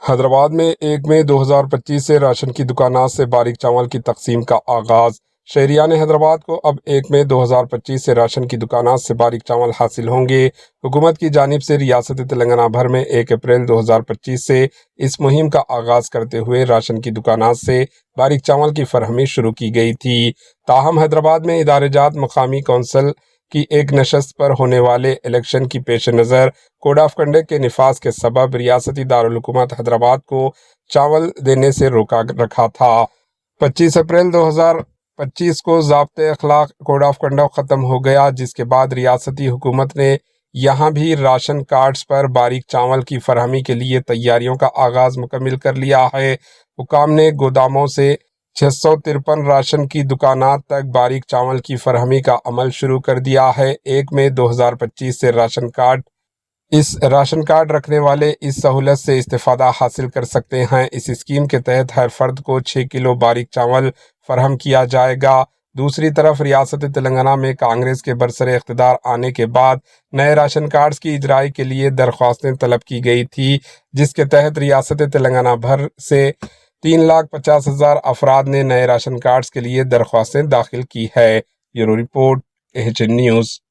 حیدرآباد میں 1 مئی 2025 سے راشن کی دکانات سے باریک چاول کی تقسیم کا آغاز۔ شہریان حیدرآباد کو اب 1 مئی 2025 سے راشن کی دکانات سے باریک چاول حاصل ہوں گے۔ حکومت کی جانب سے ریاست تلنگانہ بھر میں 1 اپریل 2025 سے اس مہم کا آغاز کرتے ہوئے راشن کی دکانات سے باریک چاول کی فراہمی شروع کی گئی تھی۔ تاہم حیدرآباد میں ادارہ جات مقامی کونسل کی ایک نشست پر ہونے والے الیکشن کی پیش نظر کوڈ آف کنڈکٹ کے نفاذ کے سبب ریاستی دارالحکومت حیدرآباد کو چاول دینے سے روکا رکھا تھا۔ 25 اپریل 2025 کو ضابطۂ اخلاق کوڈ آف کنڈکٹ ختم ہو گیا، جس کے بعد ریاستی حکومت نے یہاں بھی راشن کارڈز پر باریک چاول کی فراہمی کے لیے تیاریوں کا آغاز مکمل کر لیا ہے۔ حکام نے گوداموں سے 653 راشن کی دکانات تک باریک چاول کی فراہمی کا عمل شروع کر دیا ہے۔ 1 مئی 2025 سے راشن کارڈ رکھنے والے اس سہولت سے استفادہ حاصل کر سکتے ہیں۔ اس اسکیم کے تحت ہر فرد کو 6 کلو باریک چاول فراہم کیا جائے گا۔ دوسری طرف ریاست تلنگانہ میں کانگریس کے برسر اقتدار آنے کے بعد نئے راشن کارڈز کی اجرائی کے لیے درخواستیں طلب کی گئی تھی، جس کے تحت ریاست تلنگانہ بھر سے 3,50,000 افراد نے نئے راشن کارڈز کے لیے درخواستیں داخل کی ہے۔ Bureau report, AHN news.